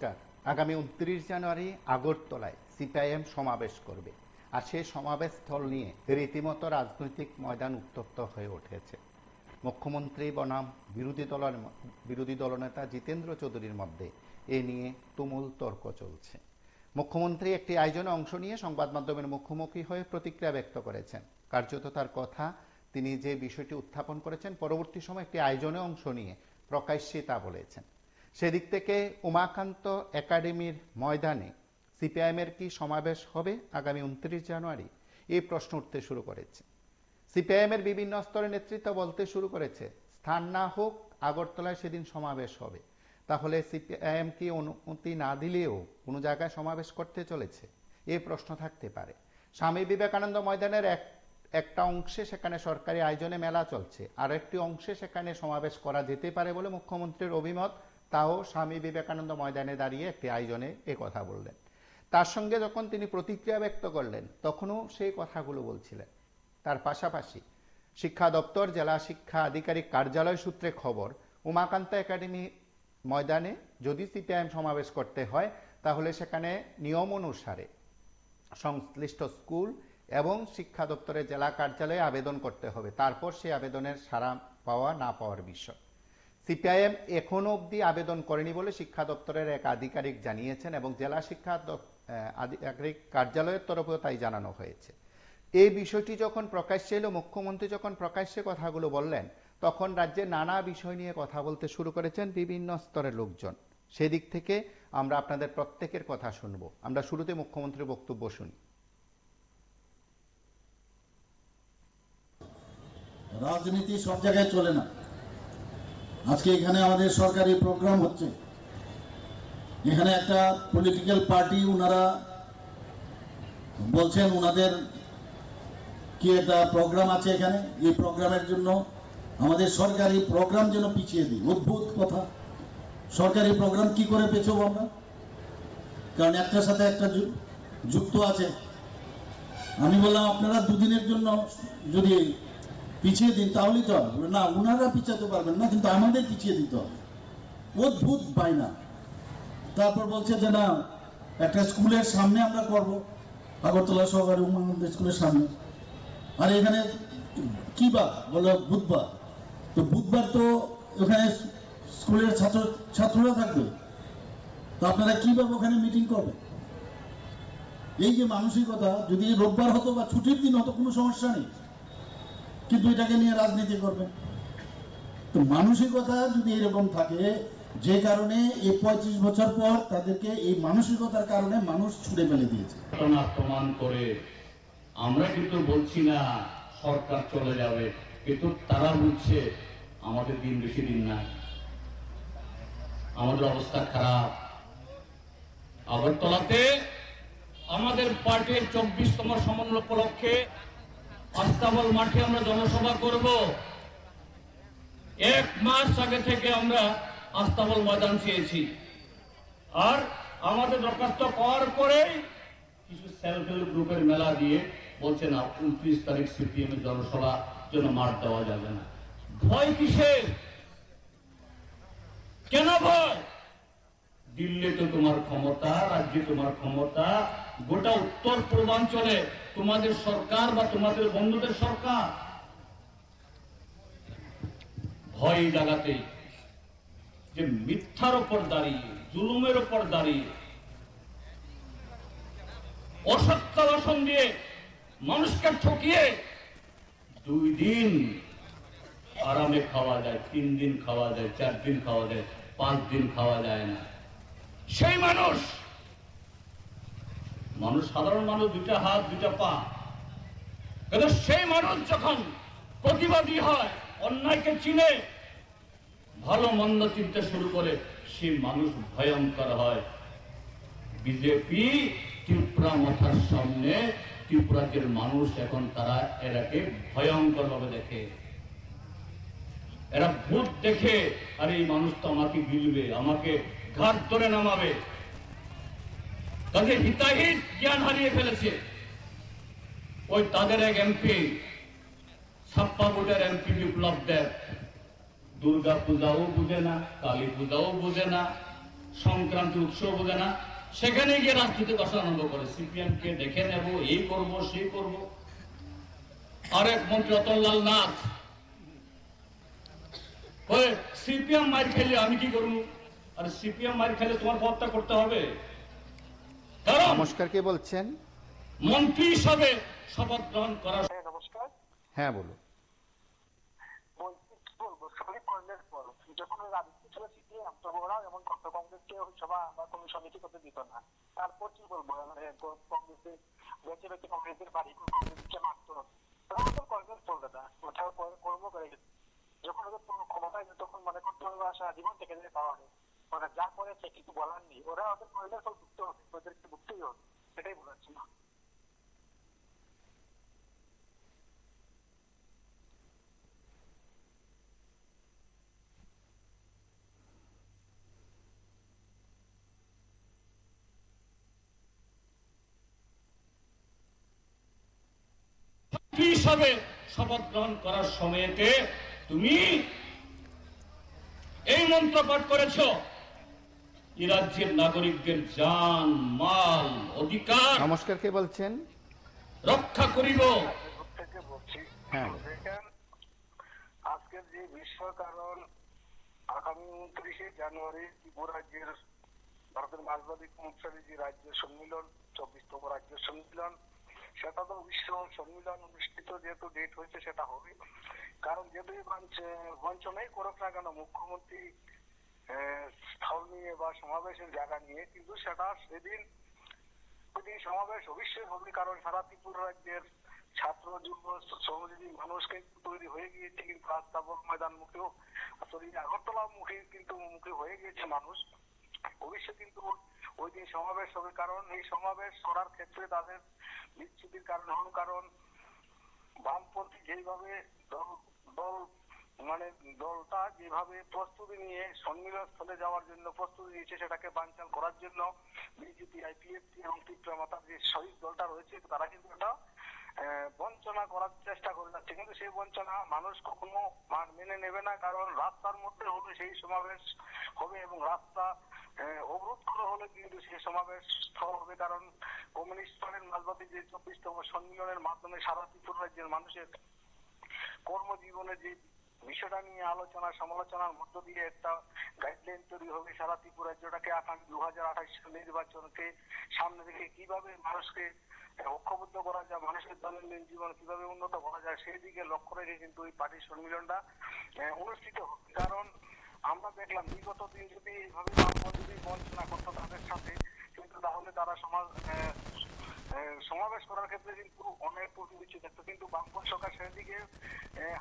নমস্কার। আগামী 29 জানুয়ারি আগরতলায় সিপিআইএম সমাবেশ করবে, আর সেই সমাবেশ স্থল নিয়ে রীতিমতো রাজনৈতিক ময়দান উত্তপ্ত হয়ে উঠেছে। মুখ্যমন্ত্রী বনাম বিরোধী দলনেতা জিতেন্দ্র চৌধুরীর মধ্যে এ নিয়ে তুমুল তর্ক চলছে। মুখ্যমন্ত্রী একটি আয়োজনে অংশ নিয়ে সংবাদ মাধ্যমের মুখোমুখি হয়ে প্রতিক্রিয়া ব্যক্ত করেছেন। কার্যত তার কথা, তিনি যে বিষয়টি উত্থাপন করেছেন, পরবর্তী সময় একটি আয়োজনে অংশ নিয়ে প্রকাশ্যে তা বলেছেন। সেদিক থেকে উমাকান্ত একাডেমির ময়দানে সিপিআইএমের কি সমাবেশ হবে আগামী 29 জানুয়ারি, এই প্রশ্ন উঠতে শুরু করেছে। সিপিআইএমের বিভিন্ন স্তরের নেতৃত্ব বলতে শুরু করেছে, স্থান না হোক, আগরতলায় সেদিন সমাবেশ হবে। তাহলে সিপিআইএম কি অনুমতি না দিলেও কোনো জায়গায় সমাবেশ করতে চলেছে, এই প্রশ্ন থাকতে পারে। স্বামী বিবেকানন্দ ময়দানের একটা অংশে সেখানে সরকারি আয়োজনে মেলা চলছে, আর একটি অংশে সেখানে সমাবেশ করা যেতে পারে বলে মুখ্যমন্ত্রীর অভিমত। তাও স্বামী বিবেকানন্দ ময়দানে দাঁড়িয়ে একটি আয়োজনে এ কথা বললেন। তার সঙ্গে যখন তিনি প্রতিক্রিয়া ব্যক্ত করলেন, তখনও সেই কথাগুলো বলছিলেন। তার পাশাপাশি শিক্ষা দপ্তর, জেলা শিক্ষা আধিকারিক কার্যালয় সূত্রে খবর, উমাকান্ত একাডেমি ময়দানে যদি সিপিআইএম সমাবেশ করতে হয়, তাহলে সেখানে নিয়ম অনুসারে সংশ্লিষ্ট স্কুল এবং শিক্ষা দপ্তরের জেলা কার্যালয়ে আবেদন করতে হবে। তারপর সেই আবেদনের সাড়া পাওয়া না পাওয়ার বিষয়। সিপিআইএম এখনো অবধি আবেদন করেনি বলে শিক্ষা দপ্তরের এক আধিকারিক জানিয়েছেন, এবং জেলা শিক্ষা আধিকারিক কার্যালয়ের তরফেও তাই জানানো হয়েছে। এই বিষয়টি যখন প্রকাশ্যে এলো, মুখ্যমন্ত্রী যখন প্রকাশ্যে কথাগুলো বললেন, তখন রাজ্যে নানা বিষয় নিয়ে কথা বলতে শুরু করেছেন বিভিন্ন স্তরের লোকজন। সেদিক থেকে আমরা আপনাদের প্রত্যেকের কথা শুনব। আমরা শুরুতে মুখ্যমন্ত্রীর বক্তব্য শুনি। রাজনীতি সব জায়গায় চলে না। আজকে এখানে আমাদের সরকারি প্রোগ্রাম হচ্ছে, এখানে একটা পলিটিক্যাল পার্টি ওনারা বলছেন ওনাদের কি একটা প্রোগ্রাম আছে এখানে, এই প্রোগ্রামের জন্য আমাদের সরকারি প্রোগ্রাম যেন পিছিয়ে দিই। অদ্ভুত কথা। সরকারি প্রোগ্রাম কি করে পেছাবো আমরা? কারণ একটার সাথে একটা যুক্ত আছে। আমি বললাম আপনারা দুদিনের জন্য যদি পিছিয়ে দিন তাহলেই তো হবে না, ওনারা পিছাতে পারবেন না, কিন্তু আমাদের পিছিয়ে দিতে হবে। অদ্ভুত বাইনা। তারপর বলছে যে না, একটা স্কুলের সামনে আমরা করব, আগরতলা সহকারী উমানন্দ স্কুলের সামনে। আর এখানে কি বার বলো? বুধবার। তো বুধবার তো ওখানে স্কুলের ছাত্ররা থাকবে, তো আপনারা কিভাবে ওখানে মিটিং করবেন? এই যে মানসিকতা, যদি রোববার হতো বা ছুটির দিন হতো কোনো সমস্যা নেই, কিন্তু এটাকে নিয়ে রাজনীতি করবেন। তো মানসিকতা যদি এরকম থাকে, যে কারণে এই 35 বছর পর তাদেরকে এই মানসিকতার কারণে মানুষ ছুড়ে ফেলে দিয়েছে। প্রমাণ করে আমরা কিন্তু বলছি না সরকার চলে যাবে, কিন্তু তারা বলছে আমাদের দিন বেশি দিন না, আমাদের অবস্থা খারাপ। আগরতলাতে আমাদের পার্টির 24তম সম্মেলন উপলক্ষে আস্তাবল মাঠে আমরা জনসভা করব। 1 মাস আগে থেকে আমরা আস্তাবল ময়দান চেয়েছি, আর আমাদের দরখাস্ত পাওয়ার পরেই কিছু সেলফ হেল্প গ্রুপের মেলা দিয়ে বলছে না 29 তারিখ সিপিএম এর জনসভা জন্য মাঠ দেওয়া যাবে না। ভয় কিসের? কেন ভয়? দিল্লিতে তোমার ক্ষমতা, রাজ্যে তোমার ক্ষমতা, গোটা উত্তর পূর্বাঞ্চলে তোমাদের সরকার বা তোমাদের বন্ধুদের সরকার। ভয় জাগাতে যে মিথ্যার উপর দাঁড়িয়ে, জুলুমের উপর দাঁড়িয়ে, অসত্য ভাষণ দিয়ে মানুষকে ঠকিয়ে 2 দিন আরামে খাওয়া যায়, 3 দিন খাওয়া যায়, 4 দিন খাওয়া যায়, 5 দিন খাওয়া যায় না। সেই মানুষ সাধারণ মানুষ, 2টা হাত 2টা পা, কিন্তু সেই মানুষ যখন প্রতিবাদী হয়, অন্যায়কে চিনে, ভালো মন্দ চিনতে শুরু করে, সেই মানুষ ভয়ঙ্কর হয়। বিজেপি ত্রিপুরা মাথার সামনে, ত্রিপুরাকের মানুষ এখন তারা এরাকে ভয়ঙ্কর ভাবে দেখে। এরা ভূত দেখে, আর এই মানুষ তো আমাকে গিলবে, আমাকে ঘাট ধরে নামাবে। তাদের হিতাহিত জ্ঞান হারিয়ে ফেলেছে। ওই তাদের এক এমপি, ছাপ্পা ভোটের এমপি বিপ্লব দেব, দুর্গা পূজাও বুঝে না, কালী পূজাও বুঝে না, সংক্রান্তি উৎসব বোঝে না, সেখানে গিয়ে রাজনীতি কষা আরম্ভ করে, সিপিএম কে দেখে নেব, এই করব সেই করব। আরেক মন্ত্রী অতনলাল নাথ সিপিএম মার খেলে আমি কি করবো? আর সিপিএম মার খেলে তোমার পদটা করতে হবে, কারণ নমস্কার, কে বলছেন? মন্ত্রী হিসাবে শপথ গ্রহণ করার। নমস্কার। হ্যাঁ বলুন। বলবো সবাই কর্মের পর যখন রাজনীতি ছিল সিপিএম, তখন ওরা এমন করতো, কংগ্রেসকে সভা বা কোনো সমিতি করতে দিত না। তারপর কি বলবো, কংগ্রেসের বেঁচে বেঁচে কংগ্রেসের বাড়ি কংগ্রেসকে মারতো। ওরা ওদের কর্মের ফল দাদা, ওটা কর্ম করে গেছে। যখন ওদের ক্ষমতায় তখন মনে করতে হবে সারা জীবন থেকে যেতে পাওয়া যায়, ওরা যা করে সে কিছু বলার নেই, ওরা ওদের কর্মের ফল ভুগতে হবে, ওদেরকে ভুগতেই হবে, সেটাই বলাচ্ছি না। মন্ত্রী হিসাবে শপথ গ্রহণ করার সময়তে তুমি এই মন্ত্র পাঠ করেছ, এই রাজ্যের নাগরিকদের জান মাল অধিকার নমস্কার, কে বলছেন? রক্ষা করিব। থেকে বলছি, হ্যাঁ। দেখেন আজকের যে বিষয়, কারণ আগামী 29শে জানুয়ারি ত্রিপুরা রাজ্যের ভারতের মার্ক্সবাদী কমিউনিস্ট যে রাজ্য সম্মিলন, 24তম রাজ্য সম্মিলন, সেটা তো বিশ্ব সম্মিলন অনুষ্ঠিত যেহেতু ডেট হয়েছে সেটা হবে। কারণ যেহেতু বঞ্চনাই করুক না কেন মুখ্যমন্ত্রী স্থল নিয়ে বা সমাবেশের জায়গা নিয়ে, কিন্তু সেটা সেদিন সমাবেশ অবশ্যই হবে। কারণ সারা ত্রিপুরা রাজ্যের ছাত্র যুব শ্রমজীবী মানুষকে তৈরি হয়ে গিয়েছে, কিন্তু রাস্তাবর ময়দান মুখেও আগরতলা মুখে কিন্তু মুখে হয়ে গিয়েছে মানুষ। ভবিষ্যৎ কিন্তু ওই দিন সমাবেশ হবে। কারণ এই সমাবেশ করার ক্ষেত্রে তাদের বিচ্ছুতির কারণ হল, কারণ বামপন্থী যেভাবে দলটা যেভাবে প্রস্তুতি নিয়ে সম্মিলন স্থলে যাওয়ার জন্য প্রস্তুতি নিয়েছে, সেটাকে বানচাল করার জন্য বিজেপি, আইপিএফটি এবং ত্রিপুরা মাতার যে শহীদ দলটা রয়েছে, তারা কিন্তু এটা বঞ্চনা করার চেষ্টা করে যাচ্ছে। কিন্তু সেই বঞ্চনা মানুষ কখনো মেনে নেবে না। কারণ রাস্তার মধ্যে হলে সেই সমাবেশ হবে এবং রাস্তা অবরোধ করা হলে কিন্তু সেই সমাবেশ স্থল হবে। কারণ কমিউনিস্ট পার্টির মার্ক্সবাদী যে 24তম সম্মিলনের মাধ্যমে সারা ত্রিপুরা রাজ্যের মানুষের কর্মজীবনে যে বিষয়টা নিয়ে আলোচনা সমালোচনার মধ্য দিয়ে একটা গাইডলাইন তৈরি হবে সারা ত্রিপুরা রাজ্যটাকে আগামী 2028 সালের নির্বাচনকে সামনে রেখে কিভাবে মানুষকে ঐক্যবদ্ধ করা যায়, মানুষের দৈনন্দিন জীবন কিভাবে উন্নত করা যায়, সেই দিকে লক্ষ্য রেখে কিন্তু এই পার্টির সম্মিলনটা অনুষ্ঠিত হবে। কারণ আমরা দেখলাম বিগত দিন যদি এইভাবে যদি বঞ্চনা করতো তাদের সাথে, কিন্তু তাহলে তারা সমাবেশ করার ক্ষেত্রে কিন্তু অনেক প্রতিবিচ্ছু থাকতো। কিন্তু বামপন্থী সরকার সেদিকে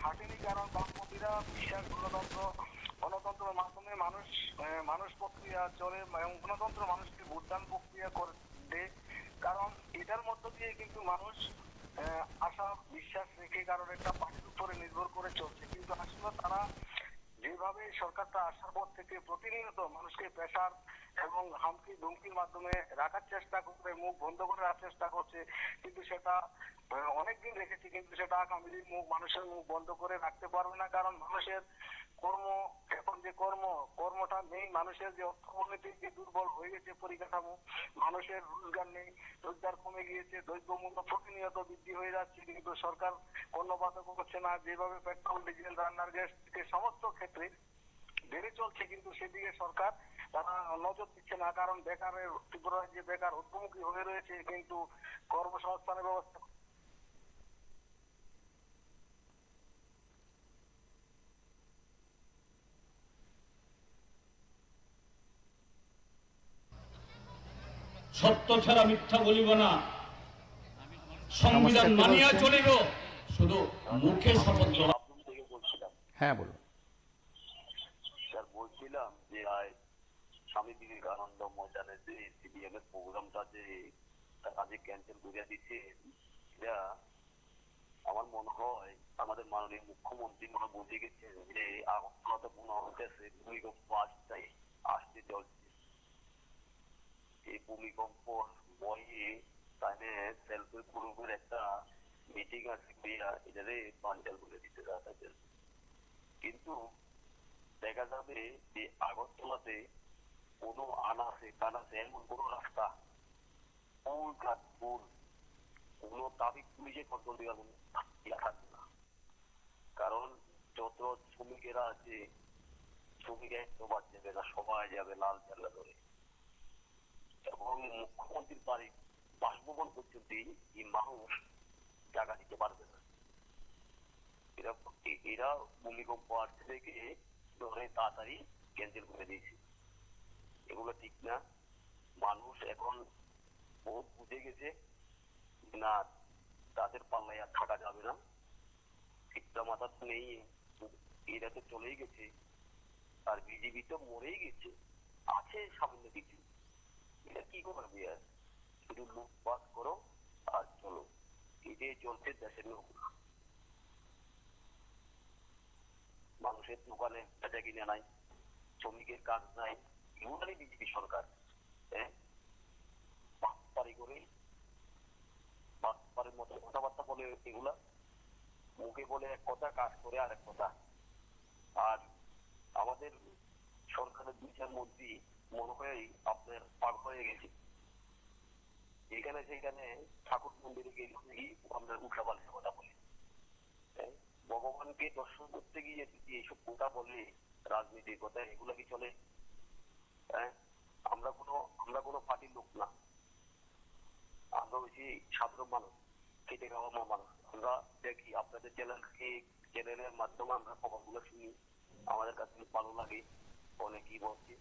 হাঁটেনি। কারণ বামপন্থীরা বিশ্বাস গণতন্ত্রের মাধ্যমে মানুষ প্রক্রিয়া চলে এবং গণতন্ত্র মানুষকে ভোটদান প্রক্রিয়া করে দেয়। কারণ এটার মধ্য দিয়ে কিন্তু মানুষ আশা বিশ্বাস রেখে, কারণ একটা পার্টির উপরে নির্ভর করে চলছে। কিন্তু আসলে তারা যেভাবে সরকারটা আসার পর থেকে প্রতিনিয়ত মানুষকে প্রেসার এবং হুমকি ধুমকির মাধ্যমে রাখার চেষ্টা করছে, মুখ বন্ধ করে রাখার চেষ্টা করছে, কিন্তু সেটা অনেকদিন রেখেছে, কিন্তু সেটা আগামী দিন মানুষের মুখ বন্ধ করে রাখতে পারবে না। কারণ মানুষের কর্ম, এখন যে কর্মটা নেই, মানুষের যে অর্থনীতি যে দুর্বল হয়ে গেছে পরিকাঠামো, মানুষের রোজগার নেই, রোজগার কমে গিয়েছে, দ্রব্যমূল্য প্রতিনিয়ত বৃদ্ধি হয়ে যাচ্ছে, কিন্তু সরকার কর্ণপাত করছে না। যেভাবে পেট্রোল, ডিজেল, রান্নার গ্যাস থেকে সমস্ত ক্ষেত্রে বেড়ে চলছে, কিন্তু সেদিকে সরকার তারা নজর দিচ্ছে না। কারণ বেকারের ত্রিপুরা রাজ্যে বেকার ঊর্ধ্বমুখী হয়ে রয়েছে, কিন্তু কর্মসংস্থানের ব্যবস্থা। সত্য ছাড়া মিথ্যা বলিব না, সংবিধান মানিয়া চলিব, শুধু মুখে শপথ গ্রহণ। হ্যাঁ বলুন। স্যার বলছিলাম যে স্বামী বিবেকানন্দ ময়দানে যে সিপিএম এর প্রোগ্রামটা যে আজকে ক্যান্সেল করে দিচ্ছে, এটা আমার মনে হয় আমাদের মাননীয় মুখ্যমন্ত্রী মনে বুঝে গেছেন যে আগরতলাতে মনে হচ্ছে ভূমিকম্প আসতে চলছে। এই ভূমিকম্প বয়ে তাহলে সেলফ হেল্প গ্রুপের একটা মিটিং আছে, এটারে বানচাল করে দিতে চাচ্ছে। কিন্তু দেখা যাবে যে আগরতলাতে কোনো আনাচে কানাচে এমন কোনো রাস্তা ফুল কাজ ফুল কোনো ট্রাফিক পুলিশে কন্ট্রোল দেওয়ার কোনো ইয়া থাকবে না। কারণ যত শ্রমিকেরা আছে শ্রমিক একটু বাদ যাবে না, সবাই যাবে লাল ঝান্ডা ধরে। এবং মুখ্যমন্ত্রীর বাড়ি বাসভবন পর্যন্ত এই মানুষ জায়গা দিতে পারবে না। এরা ভূমিকম্প আসছে থেকে ধরে তাড়াতাড়ি ক্যান্সেল করে দিয়েছে। এগুলো ঠিক না। মানুষ এখন বহুত বুঝে গেছে না, তাদের পাল্লায় আর থাকা যাবে না। পিতা মাতা তো নেই, এরা তো চলেই গেছে, আর বিজেপি তো মরেই গেছে, আছে সামনে কিছু। এটা কি করবে আর? শুধু লুটপাট করো আর চলো, এটাই চলছে দেশের লোক। মানুষের দোকানে বেচা কিনে নাই, শ্রমিকের কাজ নাই, এগুলোই বিজেপি সরকার। হ্যাঁ, বাটপারি করে, বাটপারের মতো কথাবার্তা বলে এগুলা। মুখে বলে এক কথা, কাজ করে আরেক কথা। আর আমাদের সরকারের 2-4 মন্ত্রী মনে হয় আপনার পার হয়ে গেছে। যেখানে সেখানে ঠাকুর মন্দিরে গেলে আমরা উল্টাপাল্টা কথা বলি। ভগবানকে দর্শন করতে গিয়ে যদি এইসব কথা বলে, রাজনীতির কথা, এগুলো কি চলে? হ্যাঁ, আমরা কোনো পার্টির লোক না, আমরা হচ্ছি সাধারণ মানুষ, খেটে খাওয়া মানুষ। আমরা দেখি আপনাদের চ্যানেলের মাধ্যমে আমরা খবরগুলো শুনি, আমাদের কাছে ভালো লাগে। অনেকেই বলছে,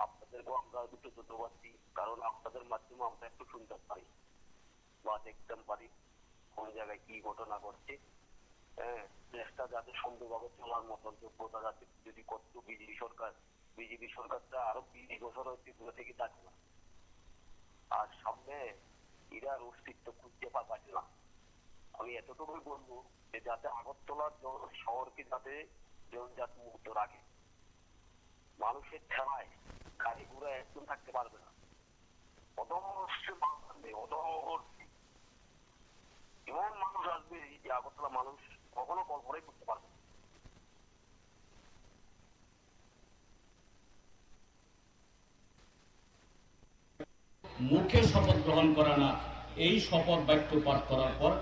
আপনাদেরকেও আমরা দুটো ধন্যবাদ দিই, কারণ আপনাদের মাধ্যমে আমরা একটু শুনতে পারি বা দেখতে পারি কোন জায়গায় কি ঘটনা ঘটছে। হ্যাঁ, দেশটা যাতে সুন্দরভাবে চলার মতন যোগ্যতা যাতে যদি করতো বিজেপি সরকারটা আরো 20 বছর হচ্ছে দূরে থেকে যাচ্ছে না। আর সামনে এরা অস্তিত্ব খুঁজতে পাচ্ছে না। আমি এতটুকুই বলবো যে যাতে আগরতলার শহরকে যাতে জঞ্জাট মুক্ত রাখে। মানুষের ঠেলায় গাড়ি ঘোড়া একদম থাকতে পারবে না, এমন মানুষ আসবে যে আগরতলা মানুষ কখনো কল্পনাই করতে পারবে না। মুখে শপথ গ্রহণ করা না, এই শপথ বাক্য পাঠ করার পর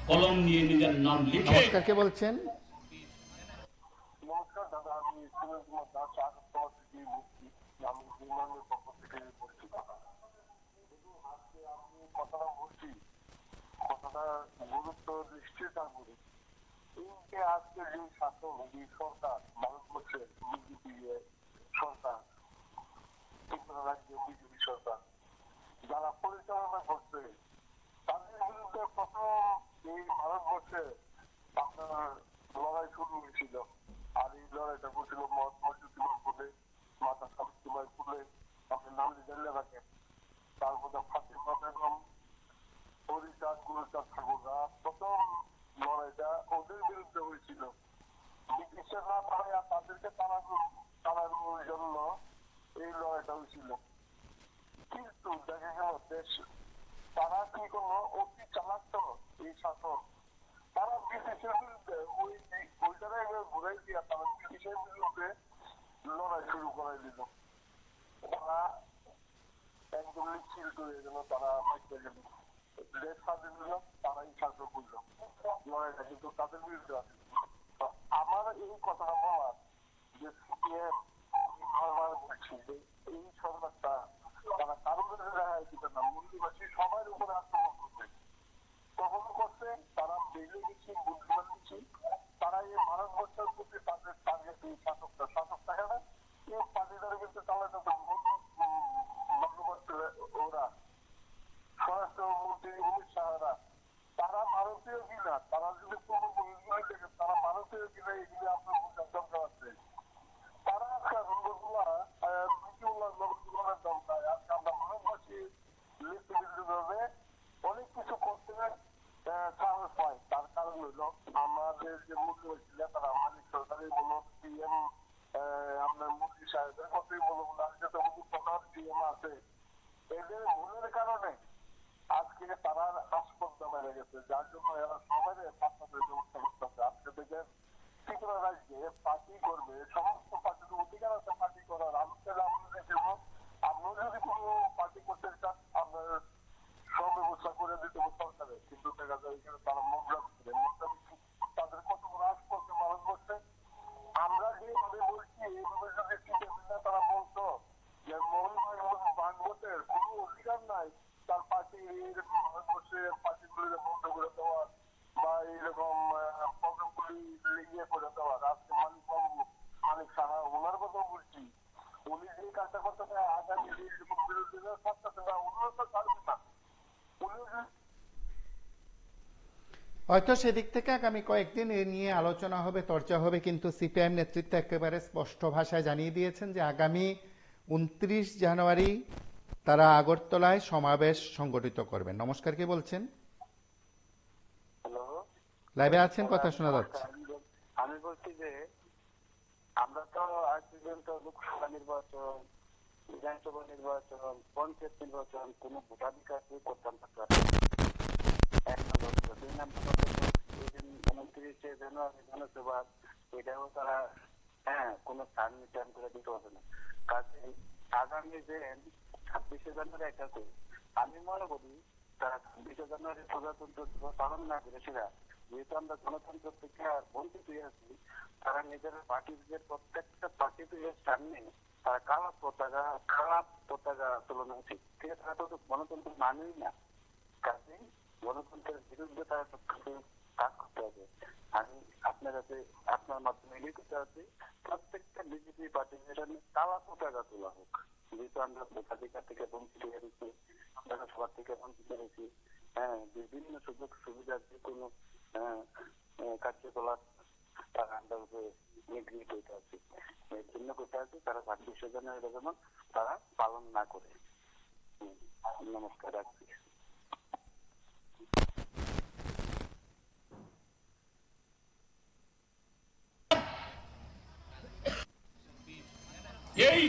কলম নিয়ে নিজের নাম লিখে। নমস্কার, কে বলছেন? নমস্কার দাদা, আমি সুরেশ কুমার দাস, আগরতলা থেকে বলছি। আমি বিমানের পক্ষ থেকে বলছি দাদা। আজকে আমি কথাটা বলছি, কথাটা গুরুত্ব দৃষ্টি থাকবে। এই যে আজকে যে শাসক, যে সরকার ভারতবর্ষের বিজেপি সরকার, ত্রিপুরা রাজ্যে বিজেপি সরকার যারা পরিচালনা করছে, তাদের বিরুদ্ধে প্রথম এই ভারতবর্ষে আপনার লড়াই শুরু হয়েছিল। আর এই লড়াইটা করছিল মহাত্মা জ্যোতিবা ফুলে, মাতা সাবিত্রীবাই ফুলে, আপনি নাম জানলে রাখেন। তারপরে ফাতেমা বেগম, হরিচাঁদ গুরুচাঁদ ঠাকুররা প্রথম লড়াইটা ওদের বিরুদ্ধে হয়েছিল। ব্রিটিশরা তারা তাদেরকে তাড়ানোর জন্য এই লড়াইটা হয়েছিল। কিন্তু দেখা গেল দেশ, তারা কি করলো, অতি চালাক তো এই শাসক, তারা ব্রিটিশের বিরুদ্ধে ওই জায়গায় ঘুরাই দিয়া তারা ব্রিটিশের বিরুদ্ধে লড়াই শুরু করে দিল। তারা একদম নিশ্চিল হয়ে গেল, তারা মাইকে গেল, দেশ স্বাধীন হল, তারাই শাসক হইল। লড়াইটা কিন্তু তাদের বিরুদ্ধে আছে। আমার এই কথাটা বলার যে সিপিএম, আমি বারবার বলছি যে এই সরকারটা তারা কারোর রেহাই দিবে না, মূল্যবাসী সবার উপরে আক্রমণ করবে। কখনো করছে তারা বেড়ে গেছে, বুদ্ধিমান বেশি, তারা এই ভারতবর্ষের প্রতি তাদের টার্গেট এই শাসকটা থাকে না, এই পার্টিটারে কিন্তু চালাতে ওরা স্বরাষ্ট্রমন্ত্রী অমিত শাহরা, তারা ভারতীয় কিনা, তারা যদি কোনো দেখে তারা ভারতীয় কিনা এগুলি আপনার বোঝার দরকার আছে। তারা আজকে নগরগুলা নগরগুলার দরকার। আজকে আমরা ভারতবাসী নেতৃবৃন্দভাবে অনেক কিছু করতে সাহস পায়। তার কারণ হইল আমাদের যে মূল্যবাসী নেতারা, মানিক সরকারই বলুন, পিএম আপনার মোদী সাহেবের কথাই বলুন, রাজ্যতে প্রধান পিএম আছে, এদের ভুলের কারণে আজকে তারা হাসপাতাল বেড়ে গেছে, যার জন্য এরা সবাই পাঠানোর ব্যবস্থা করতেছে। আজকে দেখেন ত্রিপুরা রাজ্যে পার্টি করবে, সমস্ত পার্টির অধিকার আছে পার্টি করার। আমি তাহলে আপনাদের দেবো, আপনিও যদি কোনো পার্টি করতে চান আপনার সব ব্যবস্থা করে দিতে হবে সরকারের। কিন্তু দেখা যায় এখানে তারা মোগ্রাম ছিলেন, তাদের কত বড় আশপাশে মানুষ বসছে। আমরা যেভাবে বলছি এইভাবে যদি সিপিএমরা তারা বলতো যে মোহন ভাগবতের কোনো অধিকার নাই তার পার্টির ভারতবর্ষে পার্টিগুলো বন্ধ করে দেওয়ার বা এইরকম প্রোগ্রামগুলি ইয়ে করে দেওয়ার। আজকে মালিক সাহা ওনার কথা বলছি, উনি যে কাজটা করতে চায় আগামী এরকম বিরোধীরা করতেছে না, উনিও তো ছাড়বে না। উনিও হয়তো সেদিক থেকে আগামী কয়েকদিন এ নিয়ে আলোচনা হবে, চর্চা হবে, কিন্তু সিপিআইএম নেতৃত্ব একেবারে স্পষ্ট ভাষায় জানিয়ে দিয়েছেন যে আগামী 29 জানুয়ারি তারা আগরতলায় সমাবেশ সংগঠিত করবেন। নমস্কার, কে বলছেন? হ্যালো, লাইভে আছেন, কথা শোনা যাচ্ছে। আমি বলছি যে আমরা তো আজ পর্যন্ত লোকসভা নির্বাচন, বিধানসভা নির্বাচন, পঞ্চায়েত নির্বাচন কোনো ভোটাধিকার করতাম না। 1 নম্বর। 2 নম্বর, 29 জানুয়ারি বিধানসভা এটাও তারা কোনো স্থান নির্ধারণ করে দিতে হবে না। কাজে আগামী যে 26 জানুয়ারি একটা করে আমি মনে করি তারা 26 জানুয়ারি প্রজাতন্ত্র দিবস পালন না করে সেটা যেহেতু আমরা গণতন্ত্র থেকে বঞ্চিত হয়ে আছি, তারা নিজের পার্টির প্রত্যেকটা পার্টির সামনে তারা খারাপ পতাকা তোলানো উচিত। ঠিক আছে, তারা তো গণতন্ত্র মানেই না। কাজে গণতন্ত্রের বিরুদ্ধে তারা সবকিছু কাজ করতে হবে। আমি আপনার কাছে আপনার মাধ্যমে লিখিত আছে প্রত্যেকটা বিজেপি পার্টির সামনে কালা পতাকা তোলা হোক। যেহেতু আমরা ভোটাধিকার থেকে বঞ্চিত হয়েছি, সবার থেকে বঞ্চিত হয়েছি, বিভিন্ন সুযোগ সুবিধা যে কোনো কার্যকলাপ তারা আমরা নিগৃহীত হইতে আছে। এর জন্য করতে আছে তারা 26 জানুয়ারি যেন তারা পালন না করে। নমস্কার, রাখছি। এই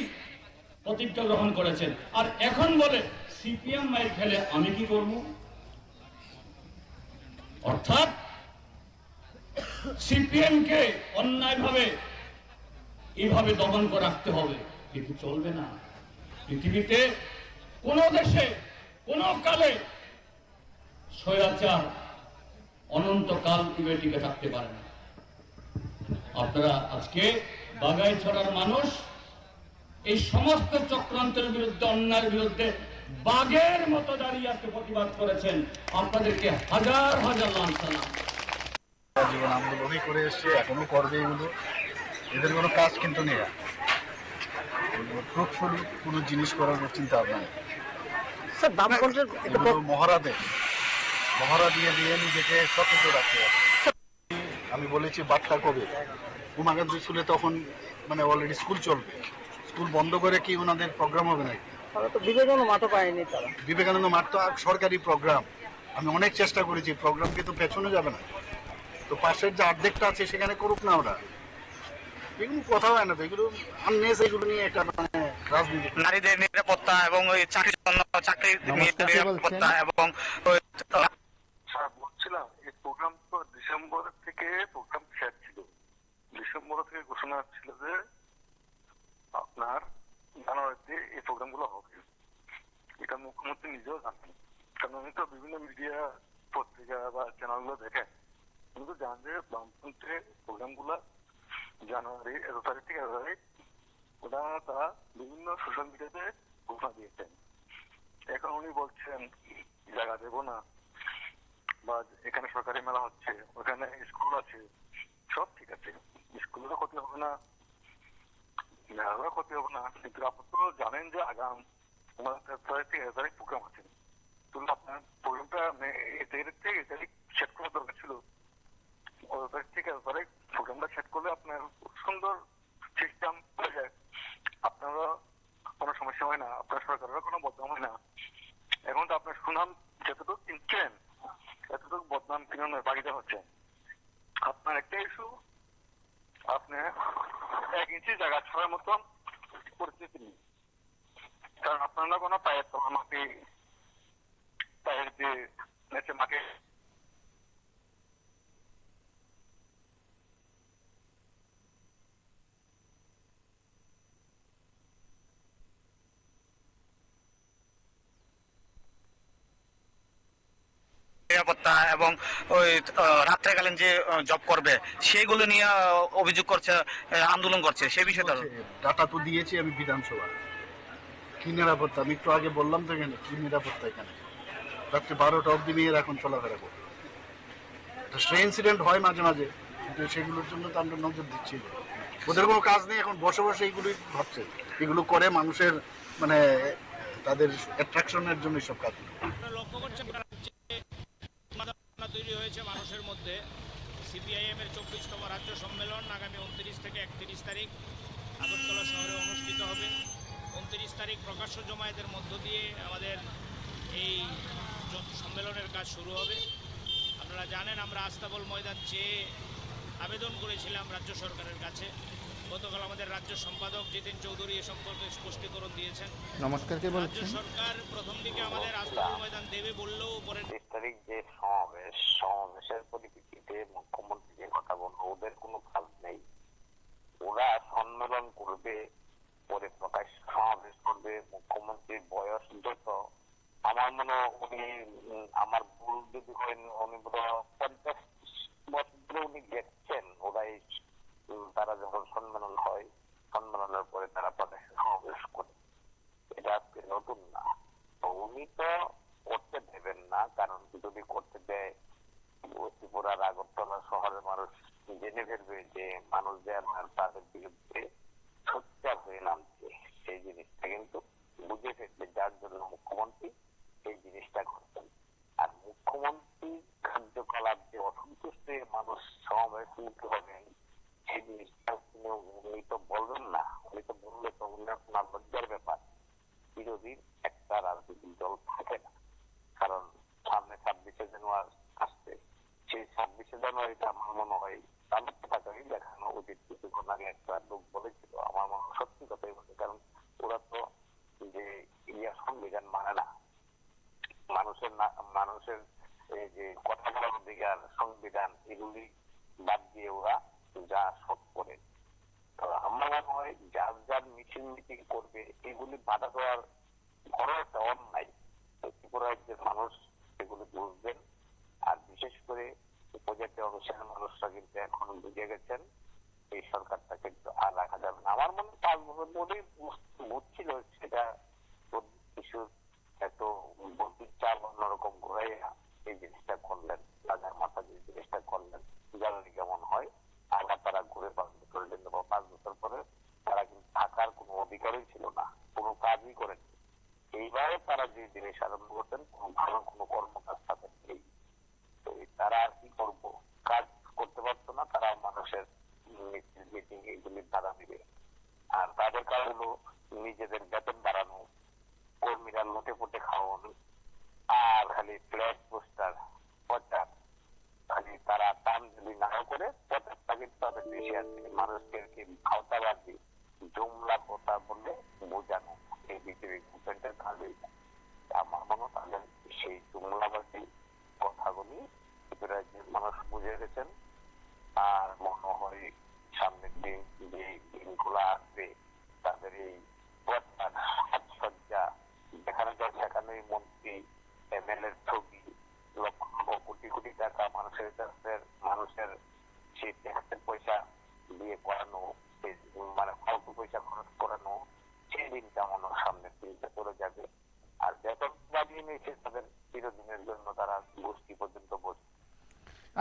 প্রতিজ্ঞা গ্রহণ করেছেন, আর এখন বলে সিপিএম মাইর খেলে আমি কি করব? অর্থাৎ সিপিএম কে অন্যায়ভাবে এইভাবে দমন করে রাখতে হবে, কিন্তু চলবে না। পৃথিবীতে কোন দেশে কোন কালে স্বৈরাচার অনন্তকাল টিকে থাকতে পারে না। আপনারা আজকে বাগাইছড়ার মানুষ এই সমস্ত চক্রান্তের বিরুদ্ধে, অন্যায়ের বিরুদ্ধে বাঘের মতো দাঁড়িয়ে আজকে প্রতিবাদ করেছেন। আপনাদেরকে হাজার হাজার লাঞ্ছনা। জীবন আন্দোলনই করে এসছে, এখনো করবে এগুলো। এদের কোনো কাজ কিন্তু নেই, ফ্রুটফুলি কোনো জিনিস করার চিন্তা ভাবনা নেই। এগুলো মহড়া দিয়ে নিজেকে সতর্ক রাখতে হবে। আমি বলেছি বার্তা কবে উমাকান্ত স্কুলে তখন মানে অলরেডি স্কুল চলবে, স্কুল বন্ধ করে কি ওনাদের প্রোগ্রাম হবে নাকি? বিবেকানন্দ মাঠও পায়নি তারা। বিবেকানন্দ মাঠ তো সরকারি প্রোগ্রাম, আমি অনেক চেষ্টা করেছি, প্রোগ্রামকে তো পেছনে যাবে না। তো পাশের যে অর্ধেকটা আছে সেখানে করুক না ওরা। এগুলো কথা হয় না তো, এগুলো আননেস, এগুলো নিয়ে একটা মানে রাজনীতি। নারীদের নিরাপত্তা এবং ওই চাকরির জন্য চাকরির নিরাপত্তা এবং বলছিলাম এই প্রোগ্রাম তো ডিসেম্বর থেকে প্রোগ্রাম শেষ ছিল। ডিসেম্বর থেকে ঘোষণা ছিল যে আপনার জানুয়ারিতে এই প্রোগ্রাম গুলো হবে। এটা মুখ্যমন্ত্রী নিজেও জানেন, কারণ উনি তো বিভিন্ন মিডিয়া পত্রিকা বা চ্যানেল গুলো দেখেন। উনি তো জানেন যে বামপন্থের প্রোগ্রাম গুলা জানুয়ারি ১১ তারিখ থেকে ১১ তারিখ ওটা তারা বিভিন্ন সোশ্যাল মিডিয়াতে ঘোষণা দিয়েছেন। এখন উনি বলছেন জায়গা দেবো না, বা এখানে সরকারি মেলা হচ্ছে, ওখানে স্কুল আছে, সব ঠিক আছে, স্কুলেরও ক্ষতি হবে না, মেলারও ক্ষতি হবে না, কিন্তু আপনি তো জানেন যে আগাম ১৫ তারিখ থেকে ১ তারিখ প্রোগ্রাম আছে। তাহলে আপনার প্রোগ্রামটা এ তারিখ থেকে এ তারিখ সেট করার দরকার ছিল। ১ তারিখ থেকে ১ তারিখ প্রোগ্রামটা সেট করলে আপনার সুন্দর সিস্টেম হয়ে যায়, আপনারও কোনো সমস্যা হয় না, আপনার সরকারেরও কোনো বদনাম হয় না। এখন তো আপনার সুনাম যতটুকু কিনছেন এতটুকু বদনাম কিনানোর বাকিটা হচ্ছে। আপনার একটা ইস্যু, আপনি 1 ইঞ্চি জায়গা ছাড়ার মতন পরিস্থিতি নেই, কারণ আপনার না কোনো পায়ের তলা মাটি, পায়ের যে নেচে মাটি নিরাপত্তা এবং ওই রাত্রেকালীন যে জব করবে সেইগুলো নিয়ে অভিযোগ করছে, আন্দোলন করছে, সেই বিষয়ে ডাটা তো দিয়েছি আমি বিধানসভা। কি নিরাপত্তা? আমি একটু আগে বললাম তো এখানে কি নিরাপত্তা। এখানে রাত্রে 12টা অব্দি মেয়ের এখন চলাফেরা করবে। স্ট্রে ইনসিডেন্ট হয় মাঝে মাঝে, কিন্তু সেগুলোর জন্য তো আমরা নজর দিচ্ছি। ওদের কোনো কাজ নেই, এখন বসে বসে এইগুলোই ভাবছে, এগুলো করে মানুষের মানে তাদের অ্যাট্রাকশনের জন্য সব কাজ। লক্ষ্য করছেন তৈরি হয়েছে মানুষের মধ্যে। সিপিআইএম এর 24তম রাজ্য সম্মেলন আগামী 29 থেকে 31 তারিখ আগরতলা শহরে অনুষ্ঠিত হবে। 29 তারিখ প্রকাশ্য জমায়েতের মধ্য দিয়ে আমাদের এই সম্মেলনের কাজ শুরু হবে। আপনারা জানেন আমরা আস্তাবল ময়দান চেয়ে আবেদন করেছিলাম রাজ্য সরকারের কাছে। গতকাল আমাদের রাজ্য সম্পাদক জিতেন চৌধুরী এ সম্পর্কে স্পষ্টীকরণ দিয়েছেন। নমস্কার, কে রাজ্য বলছেন? সরকার প্রথম দিকে আমাদের আস্তাবল ময়দান দেবে বললেও পরে 30 তারিখ যে সমাবেশের পরিপ্রেক্ষিতে মুখ্যমন্ত্রী যে কথা বললো, ওদের কোনো কাজ নেই। ওরা সম্মেলন করবে, পরে প্রকাশ সমাবেশ করবে। মুখ্যমন্ত্রীর বয়স যত, আমার মনে হয় উনি, আমার ভুল যদি হয়, উনি 50 বছর ধরে উনি দেখছেন। ওরাই তারা যখন সম্মেলন হয়, সম্মেলনের পরে তারা প্রকাশ সমাবেশ করে। এটা আজকে নতুন না। তো উনি তো করতে দেবেন না, কারণ যদি করতে দেয় ত্রিপুরার আগরতলা শহরের মানুষ জেনে ফেলবে যে মানুষদের তাদের বিরুদ্ধে সোচ্চার হয়ে নামছে। সেই জিনিসটা কিন্তু বুঝে ফেলবে, যার জন্য মুখ্যমন্ত্রী এই জিনিসটা করছেন। আর মুখ্যমন্ত্রী কার্যকলাপ যে অসন্তুষ্ট হয়ে মানুষ সমাবেশমুখী হবেন, সেই জিনিসটা উনি তো বলবেন না। উনি তো বললে তো উনার লজ্জার ব্যাপার। বিরোধীর একটা রাজনৈতিক দল থাকে না, কারণ সামনে 26শে জানুয়ারি আসছে। সেই 26শে জানুয়ারিটা আমার মনে হয় তাদের টাকাই দেখানো উচিত। কিছুক্ষণ আগে একটা লোক বলেছিল, আমার মনে হয় সত্যি কথাই বলে, কারণ ওরা তো যে সংবিধান মানে না। মানুষের এই যে কথা বলার অধিকার, সংবিধান, এগুলি বাদ দিয়ে ওরা যা সব করে। আমার মনে হয় যার যার মিছিল মিটিং করবে এগুলি বাধা দেওয়ার বড় একটা অন্যায়। ত্রিপুরা রাজ্যের মানুষ এগুলি বুঝবেন। আর বিশেষ করে উপজাতি অনুসারী মানুষরা কিন্তু এখন বুঝে গেছেন এই সরকারটা কিন্তু আর রাখা যাবে না। আমার মনে হয় 5 বছর ধরেই বুঝছিল সেটা কিছুর এত বুদ্ধির চাল অন্যরকম ঘুরাইয়া এই জিনিসটা করলেন, রাজার মাথা যে জিনিসটা করলেন, জানি কেমন হয়। আবার তারা ঘুরে 5 বছর জন্য বা 5 বছর পরে তারা কিন্তু থাকার কোনো অধিকারই ছিল না, কোনো কাজই করেনি। এইবারে তারা যে জিনিস আরম্ভ করতেন, কোনো ভালো কোনো কর্মকাজ তাদের নেই। তো তারা আর কি করবো, কাজ করতে পারতো না। তারা মানুষের মিটিং এগুলি বাধা দিবে। আর তাদের কাজ হলো নিজেদের বেতন বাড়ানো, কর্মীরা লুটে পুটে খাওয়ানো, আর খালি ফ্ল্যাগ পোস্টার প্রচার। খালি তারা দাম যদি নাও করে প্রচারটা কিন্তু তাদের বেশি আছে। মানুষকে ভাওতাবাদী জুমলা কথা বলে বোঝানো, এই বিজেপি গভর্নমেন্টের কাজে। আমার মনে হয় তাদের সেই জুমলাবাদী কথাগুলি রাজ্যের মানুষ বুঝে গেছেন। আর মনে হয় সামনের দিন যে দিনগুলো আসবে, তাদের এই প্রচার সাজসজ্জা যেখানে যায় সেখানেই মন্ত্রী এমএলএ ছবি, লক্ষ কোটি কোটি টাকা মানুষের কাছে, মানুষের সেই ট্যাক্সের পয়সা দিয়ে করানো, মানে ফালতু পয়সা খরচ করানো, সেই দিনটা মনে সামনের দিনটা চলে যাবে। আর বেতন বাড়িয়ে নিয়েছে তাদের চিরদিনের জন্য, তারা গোষ্ঠী পর্যন্ত বসে।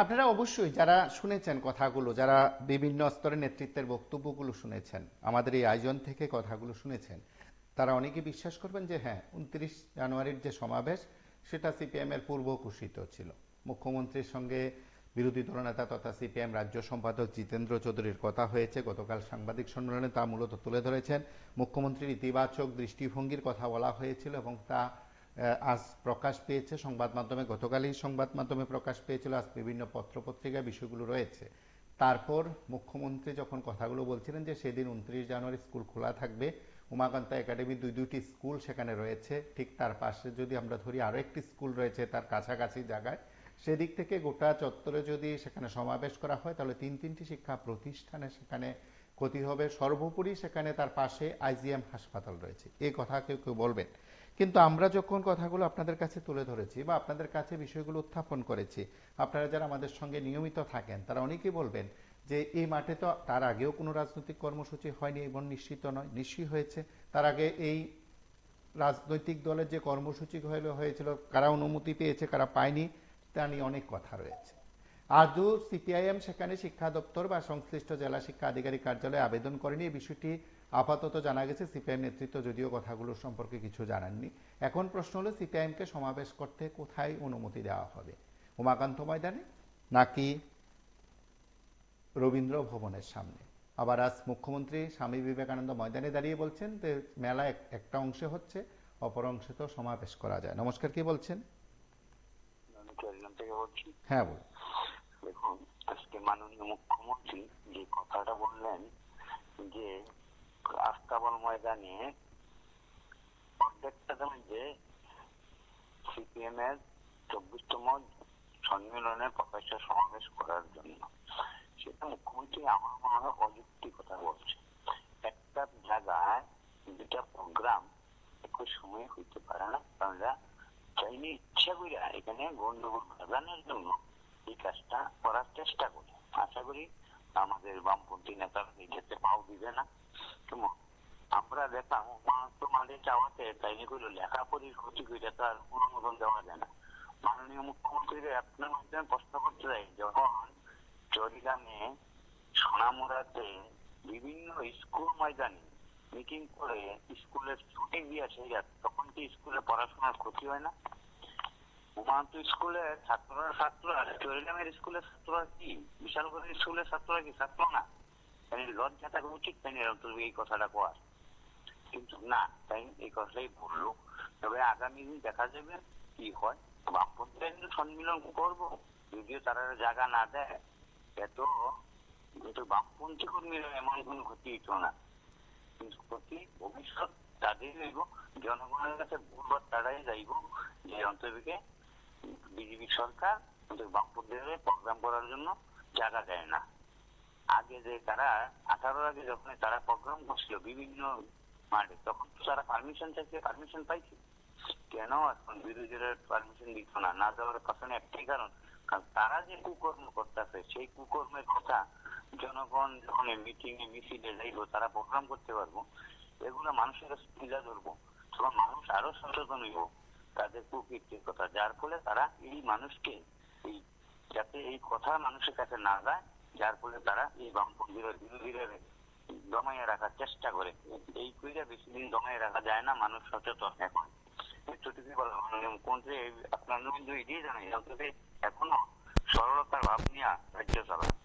আপনারা অবশ্যই যারা শুনেছেন কথাগুলো, যারা বিভিন্ন স্তরের নেতৃত্বের বক্তব্যগুলো শুনেছেন, আমাদের এই আয়োজন থেকে কথাগুলো শুনেছেন, তারা অনেকে বিশ্বাস করবেন যে হ্যাঁ, 29 জানুয়ারির যে সমাবেশ সেটা সিপিএম এর পূর্ব ঘোষিত ছিল। মুখ্যমন্ত্রীর সঙ্গে বিরোধী দলনেতা তথা সিপিএম রাজ্য সম্পাদক জিতেন্দ্র চৌধুরীর কথা হয়েছে। গতকাল সাংবাদিক সম্মেলনে তা মূলত তুলে ধরেছেন। মুখ্যমন্ত্রীর ইতিবাচক দৃষ্টিভঙ্গির কথা বলা হয়েছিল এবং তা আজ প্রকাশ পেয়েছে সংবাদ মাধ্যমে। গতকালই সংবাদ মাধ্যমে প্রকাশ পেয়েছিল, আজ বিভিন্ন পত্রপত্রিকায় বিষয়গুলো রয়েছে। তারপর মুখ্যমন্ত্রী যখন কথাগুলো বলছিলেন যে সেদিন 29 জানুয়ারি স্কুল খোলা থাকবে, উমাকান্তা একাডেমি দুইটি স্কুল সেখানে রয়েছে, ঠিক তার পাশে যদি আমরা ধরি আরো একটি স্কুল রয়েছে তার কাছাকাছি জায়গায়, সেদিক থেকে গোটা চত্বরে যদি সেখানে সমাবেশ করা হয় তাহলে 3টি শিক্ষা প্রতিষ্ঠানে সেখানে ক্ষতি হবে। সর্বোপরি সেখানে তার পাশে আইজিএম হাসপাতাল রয়েছে, এই কথা কেউ কেউ বলবেন। কিন্তু আমরা যখন কথাগুলো আপনাদের কাছে তুলে ধরেছি বা আপনাদের কাছে বিষয়গুলো উত্থাপন করেছি, আপনারা যারা আমাদের সঙ্গে নিয়মিত থাকেন তারা অনেকেই বলবেন যে এই মাঠে তো তার আগেও কোনো রাজনৈতিক কর্মসূচি হয়নি এবং নিশ্চিত নয়, নিশ্চয়ই হয়েছে। তার আগে এই রাজনৈতিক দলের যে কর্মসূচি হয়েছিল কারা অনুমতি পেয়েছে কারা পায়নি তা নিয়ে অনেক কথা রয়েছে। আদৌ সিপিআইএম সেখানে শিক্ষা দপ্তর বা সংশ্লিষ্ট জেলা শিক্ষা আধিকারিক কার্যালয়ে আবেদন করেনি, এই বিষয়টি আপাতত জানা গেছে। সিপিআইএম নেতৃত্ব যদিও কথাগুলো সম্পর্কে কিছু জানাননি। এখন প্রশ্ন হলো সিপিআইএমকে সমাবেশ করতে কোথায় অনুমতি দেওয়া হবে, উমাকান্ত ময়দানে নাকি রবীন্দ্র ভবনের সামনে? আবার আজ মুখ্যমন্ত্রী স্বামী বিবেকানন্দ ময়দানে দাঁড়িয়ে বলছেন যে মেলা একটা অংশে হচ্ছে, অপর অংশে তো সমাবেশ করা যায়। নমস্কার, কি বলছেন? হ্যাঁ বল। দেখুন, আজকে মাননীয় মুখ্যমন্ত্রী যে কথাটা বললেন যে আস্তাবল ময়দানে অর্ধেকটা যে সিপিএম এর 24তম সম্মেলনের প্রকাশ্য সমাবেশ করার জন্য, সেটা মুখ্যমন্ত্রী আমার মনে হয় অযুক্তি কথা বলছে। একটা জায়গায় দুটা প্রোগ্রাম একই সময়ে হইতে পারে না, কারণ চাইলে ইচ্ছা করে এখানে গন্ডগোল বাজানোর জন্য এই কাজটা করার চেষ্টা করি। আশা করি আমাদের বামপন্থী নেতারা নিজেতে পাও দিবে না। আমরা দেখলাম মাঝে চাওয়াতে তাইলে করে লেখাপড়ির ক্ষতি করে তার অনুমোদন দেওয়া যায় না। মাননীয় মুখ্যমন্ত্রীর আপনার মাধ্যমে প্রশ্ন করতে চাই, যখন চরিগ্রামে সোনামুড়াতে বিভিন্ন স্কুল ময়দানে মিটিং করে স্কুলের ছুটি দিয়ে সেই তখন কি স্কুলে পড়াশোনার ক্ষতি হয় না? উমান্ত স্কুলের ছাত্ররা চরিগ্রামের স্কুলের ছাত্ররা কি বিশালগড়ের স্কুলের ছাত্ররা কি ছাত্র না? লজ্জা থাকা উচিত তাই এই কথাটা কর, কিন্তু না, তাই এই কথাটাই বললো। তবে আগামী দিন দেখা যাবে কি হয়। বামপন্থীরা কিন্তু সম্মিলন করবো, যদিও তারা জায়গা না দেয়। এত বামপন্থী কর্মীরা এমন কোন ক্ষতি হইত না, কিন্তু ক্ষতি ভবিষ্যৎ তাদের হইব, জনগণের কাছে ভুলবার তারাই যাইব যে অন্তর্কে বিজেপি সরকার বামপন্থীদের প্রোগ্রাম করার জন্য জায়গা দেয় না। আগে যে তারা 18 আগে যখন তারা প্রোগ্রাম করছিল বিভিন্ন মাঠে, তখন তারা পারমিশন চাইছে, পারমিশন পাইছে। কেন এখন বিরোধীরা পারমিশন দিত না? না দেওয়ার পেছনে একটাই কারণ, কারণ তারা যে কুকর্ম করতেছে সেই কুকর্মের কথা জনগণ যখন মিটিং এ মিছিলে যাইব, তারা প্রোগ্রাম করতে পারবো, এগুলো মানুষের কাছে তুলে ধরবো, তখন মানুষ আরো সচেতন হইব তাদের কুকীর্তির কথা। যার ফলে তারা এই মানুষকে এই যাতে এই কথা মানুষের কাছে না যায়, যার ফলে তারা এই বামপন্থীরা বিরোধীরা দমাইয়ে রাখার চেষ্টা করে। এই কইরা বেশি দিন দমাইয়ে রাখা যায় না, মানুষ সচেতন এখন। মুখ্যমন্ত্রী আপনার নবীন্দ্র এগিয়ে জানাই এখনো সরলতার ভাব নিয়ে রাজ্য চালায়।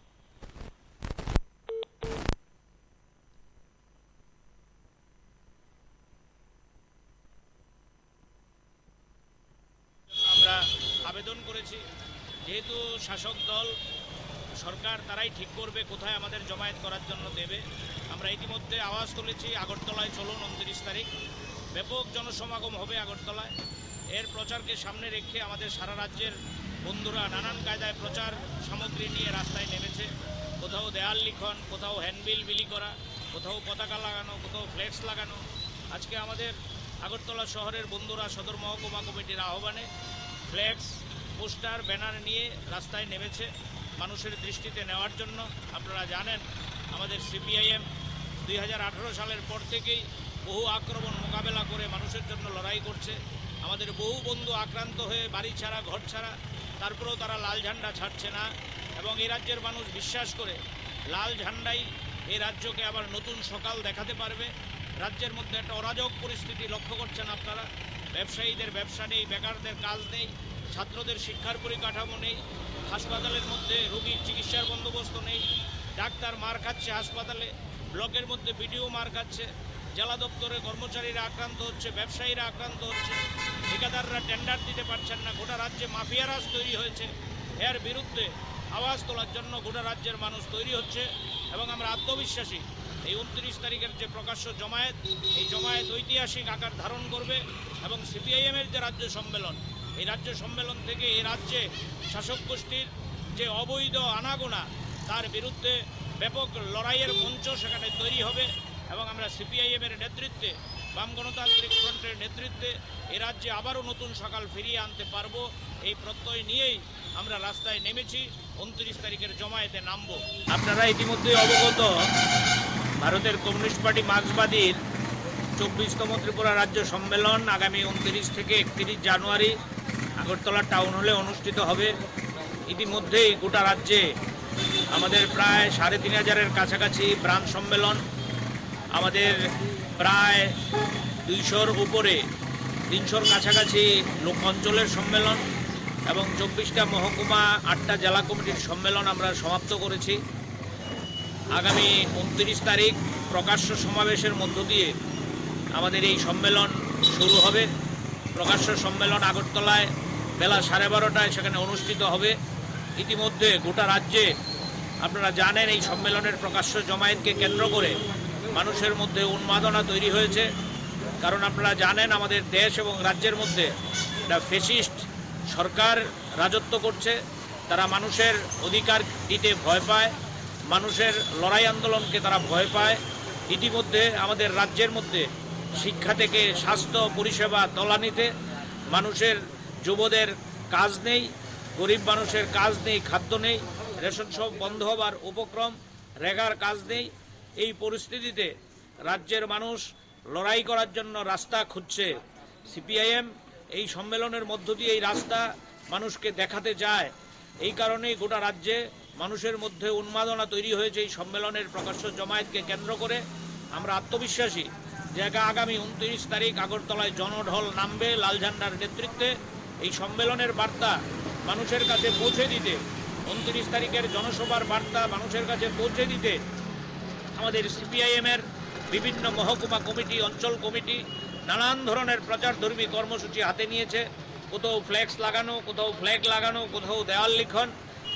আমরা আবেদন করেছি, যেহেতু শাসক দল সরকার তারাই ঠিক করবে কোথায় আমাদের জমায়েত করার জন্য দেবে। আমরা ইতিমধ্যে আওয়াজ তুলেছি আগরতলায় চলুন 29 তারিখ, ব্যাপক জনসমাগম হবে আগরতলায়। এর প্রচারকে সামনে রেখে আমাদের সারা রাজ্যের বন্ধুরা নানান কায়দায় প্রচার সামগ্রী নিয়ে রাস্তায় নেমেছে। কোথাও দেয়াল লিখন, কোথাও হ্যান্ডবিল বিলি করা, কোথাও পতাকা লাগানো, কোথাও ফ্লেক্স লাগানো। আজকে আমাদের আগরতলা শহরের বন্ধুরা সদর মহকুমা কমিটির আহ্বানে ফ্লেক্স, পোস্টার, ব্যানার নিয়ে রাস্তায় নেমেছে মানুষের দৃষ্টিতে নেওয়ার জন্য। আপনারা জানেন আমাদের সিপিআইএম 2018 সালের পর থেকেই বহু আক্রমণ মোকাবেলা করে মানুষের জন্য লড়াই করছে। আমাদের বহু বন্ধু আক্রান্ত হয়ে বাড়ি ছাড়া, ঘর ছাড়া, তারপরেও তারা লাল ঝান্ডা ছাড়ছে না। এবং এই রাজ্যের মানুষ বিশ্বাস করে লাল ঝান্ডাই এই রাজ্যকে আবার নতুন সকাল দেখাতে পারবে। রাজ্যের মধ্যে একটা অরাজক পরিস্থিতি লক্ষ্য করছেন আপনারা। ব্যবসায়ীদের ব্যবসা নেই, বেকারদের কাজ নেই, ছাত্রদের শিক্ষার পরিকাঠামো নেই, হাসপাতালের মধ্যে রোগীর চিকিৎসার বন্দোবস্ত নেই, ডাক্তার মার খাচ্ছে হাসপাতালে, ব্লকের মধ্যে বিডিও মার খাচ্ছে, জেলা দপ্তরে কর্মচারীরা আক্রান্ত হচ্ছে, ব্যবসায়ীরা আক্রান্ত হচ্ছে, ঠিকাদাররা টেন্ডার দিতে পারছেন না। গোটা রাজ্যে মাফিয়া রাজ তৈরি হয়েছে। এর বিরুদ্ধে আওয়াজ তোলার জন্য গোটা রাজ্যের মানুষ তৈরি হচ্ছে এবং আমরা আত্মবিশ্বাসী এই 29 তারিখের যে প্রকাশ্য জমায়েত, এই জমায়েত ঐতিহাসিক আকার ধারণ করবে এবং সিপিআইএমের যে রাজ্য সম্মেলন, এই রাজ্য সম্মেলন থেকে এই রাজ্যে শাসক গোষ্ঠীর যে অবৈধ আনাগোনা তার বিরুদ্ধে ব্যাপক লড়াইয়ের মঞ্চ সেখানে তৈরি হবে এবং আমরা সিপিআইএমের নেতৃত্বে বাম গণতান্ত্রিক ফ্রন্টের নেতৃত্বে এ রাজ্যে আবারও নতুন সকাল ফিরিয়ে আনতে পারবো, এই প্রত্যয় নিয়েই আমরা রাস্তায় নেমেছি। 29 তারিখের জমায়েতে নামবো। আপনারা ইতিমধ্যে অবগত, ভারতের কমিউনিস্ট পার্টি মার্ক্সবাদীর 24তম ত্রিপুরা রাজ্য সম্মেলন আগামী 29 থেকে 31 জানুয়ারি আগরতলা টাউন হলে অনুষ্ঠিত হবে। ইতিমধ্যেই গোটা রাজ্যে আমাদের প্রায় 3500-এর কাছাকাছি ব্রাঞ্চ সম্মেলন, আমাদের প্রায় 200-র উপরে 300-র কাছাকাছি লোক অঞ্চলের সম্মেলন এবং 24টা মহকুমা 8টা জেলা কমিটির সম্মেলন আমরা সমাপ্ত করেছি। আগামী 29 তারিখ প্রকাশ্য সমাবেশের মধ্য দিয়ে আমাদের এই সম্মেলন শুরু হবে। প্রকাশ্য সম্মেলন আগরতলায় বেলা 12:30টায় সেখানে অনুষ্ঠিত হবে। ইতিমধ্যে গোটা রাজ্যে আপনারা জানেন এই সম্মেলনের প্রকাশ্য জমায়েতকে কেন্দ্র করে মানুষের মধ্যে উন্মাদনা তৈরি হয়েছে। কারণ আপনারা জানেন আমাদের দেশ এবং রাজ্যের মধ্যে একটা ফ্যাসিস্ট সরকার রাজত্ব করছে। তারা মানুষের অধিকার দিতে ভয় পায়, মানুষের লড়াই আন্দোলনকে তারা ভয় পায়। ইতিমধ্যে আমাদের রাজ্যের মধ্যে শিক্ষা থেকে স্বাস্থ্য পরিষেবা তলানিতে, মানুষের যুবদের কাজ নেই, গরিব মানুষের কাজ নেই, খাদ্য নেই, রেশন সব বন্ধ হবার উপক্রম, রেগার কাজ নেই। এই পরিস্থিতিতে রাজ্যের মানুষ লড়াই করার জন্য রাস্তা খুঁজছে। সিপিআইএম এই সম্মেলনের মধ্য দিয়ে এই রাস্তা মানুষকে দেখাতে চায়। এই কারণেই গোটা রাজ্যে মানুষের মধ্যে উন্মাদনা তৈরি হয়েছে এই সম্মেলনের প্রকাশ্য জমায়েতকে কেন্দ্র করে। আমরা আত্মবিশ্বাসী যে আগামী 29 তারিখ আগরতলায় জনঢল নামবে লাল ঝান্ডার নেতৃত্বে। এই সম্মেলনের বার্তা মানুষের কাছে পৌঁছে দিতে, 29 তারিখের জনসভার বার্তা মানুষের কাছে পৌঁছে দিতে আমাদের সিপিআইএমের বিভিন্ন মহকুমা কমিটি, অঞ্চল কমিটি নানান ধরনের প্রচারধর্মী কর্মসূচি হাতে নিয়েছে। কোথাও ফ্ল্যাক্স লাগানো, কোথাও ফ্ল্যাগ লাগানো, কোথাও দেওয়াল লিখন,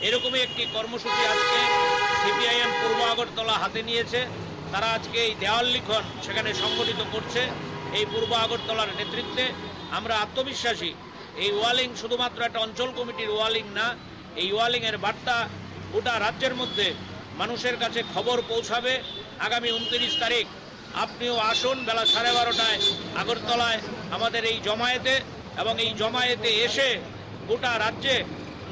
এরকমই একটি কর্মসূচি আজকে সিপিআইএম পূর্ব আগরতলা হাতে নিয়েছে। তারা আজকে এই দেওয়াল লিখন সেখানে সংগঠিত করছে এই পূর্ব আগরতলার নেতৃত্বে। আমরা আত্মবিশ্বাসী এই ওয়ালিং শুধুমাত্র একটা অঞ্চল কমিটির ওয়ালিং না, এই ওয়ালিং এর বার্তা গোটা রাজ্যের মধ্যে মানুষের কাছে খবর পৌঁছাবে। আগামী 29 তারিখ আপনিও আসুন বেলা 12:30টায় আগরতলায় আমাদের এই জমায়েতে, এবং এই জমায়েতে এসে গোটা রাজ্যে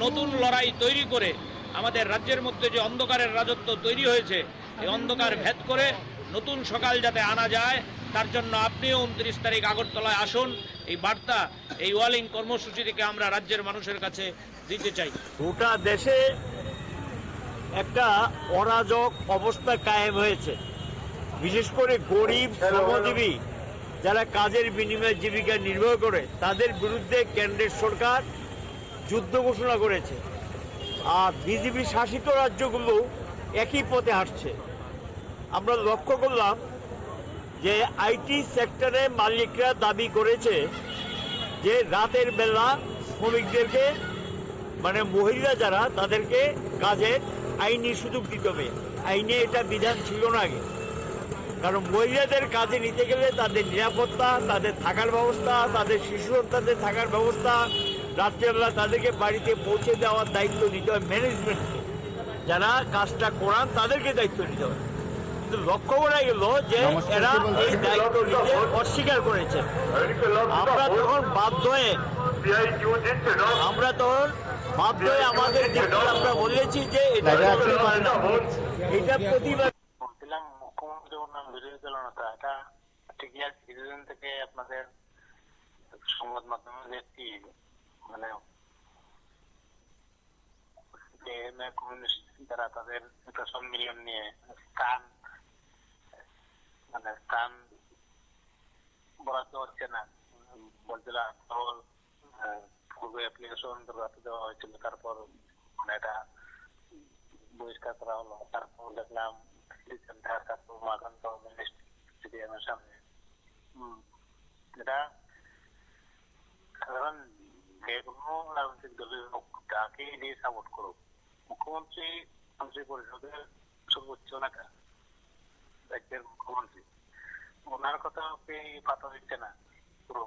নতুন লড়াই তৈরি করে আমাদের রাজ্যের মধ্যে যে অন্ধকারের রাজত্ব তৈরি হয়েছে এই অন্ধকার ভেদ করে নতুন সকাল যাতে আনা যায় তার জন্য আপনিও 29 তারিখ আগরতলায় আসুন। এই বার্তা এই ওয়ালিং কর্মসূচি থেকে আমরা রাজ্যের মানুষের কাছে দিতে চাই। গোটা দেশে একটা অরাজক অবস্থা কায়েম হয়েছে। বিশেষ করে গরিব শ্রমজীবী যারা কাজের বিনিময়ে জীবিকা নির্বাহ করে তাদের বিরুদ্ধে কেন্দ্রের সরকার যুদ্ধ ঘোষণা করেছে। আর বিজেপি শাসিত রাজ্যগুলো একই পথে হাঁটছে। আমরা লক্ষ্য করলাম যে আইটি সেক্টরে মালিকরা দাবি করেছে যে রাতের বেলা শ্রমিকদেরকে, মানে মহিলা যারা, তাদেরকে কাজের আইনি সুযোগ দিতে হবে। আইনে এটা বিধান ছিল না আগে। কারণ মহিলাদের কাজে নিতে গেলে তাদের নিরাপত্তা, তাদের থাকার ব্যবস্থা, তাদের শিশু সন্তানদের থাকার ব্যবস্থা, রাত্রেবেলা তাদেরকে বাড়িতে পৌঁছে দেওয়ার দায়িত্ব নিতে হয় ম্যানেজমেন্টকে। যারা কাজটা করান তাদেরকে দায়িত্ব নিতে হয়। কিন্তু লক্ষ্য করা গেল যে এরা এই দায়িত্ব নিতে অস্বীকার করেছে। আমরা তখন বাধ্য হয়ে আমাদের আমরা বলেছি যে এটা প্রতিবাদ। বলছিলাম মুখ্যমন্ত্রী বললাম বিরোধী দলনেতা, এটা ঠিকই আছে। কিছুদিন থেকে আপনাদের সংবাদ মাধ্যমে দেখছি মানে কমিউনিস্ট যারা তাদের একটা সম্মিলন নিয়ে স্থান বরাদ্দ হচ্ছে না। বলছিল পূর্বে অ্যাপ্লিকেশন রাখতে দেওয়া হয়েছিল, তারপর মানে এটা বহিষ্কার করা হলো। তারপর দেখলাম স্টেডিয়ামের সামনে এটা সাধারণ যে কোনো রাজনৈতিক দলের লোক যাকে দিয়ে সাপোর্ট করুক, মুখ্যমন্ত্রী মন্ত্রী পরিষদের সর্বোচ্চ নেতা, রাজ্যের মুখ্যমন্ত্রী, ওনার কথা পাতা দিচ্ছে না। পুরো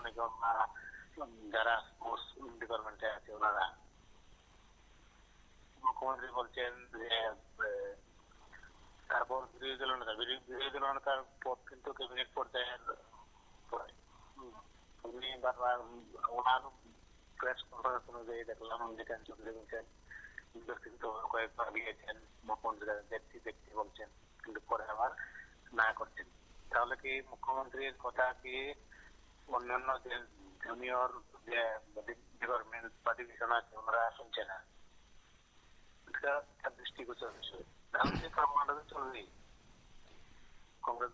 নিগম যারা ডিপার্টমেন্টে আছে ওনারা, মুখ্যমন্ত্রী বলছেন যে তারপর বিরোধী দলনেতার পদ কিন্তু ক্যাবিনেট পর্যায়ের উনি বারবার ওনার প্রেস কনফারেন্স অনুযায়ী দেখলাম জিতেন চৌধুরী বলছেন কয়েকবার গিয়েছেন, মুখ্যমন্ত্রী দেখতে বলছেন, কিন্তু পরে আবার না করছেন। তাহলে কি মুখ্যমন্ত্রীর কথা কি অন্যান্য যে জুনিয়র যে ডিপার্টমেন্ট বা ডিভিশন আছে ওনারা শুনছে না? এটা তার দৃষ্টিগোচর বিষয়। তাহলে যে কর্মকাণ্ড চলবেই। কংগ্রেস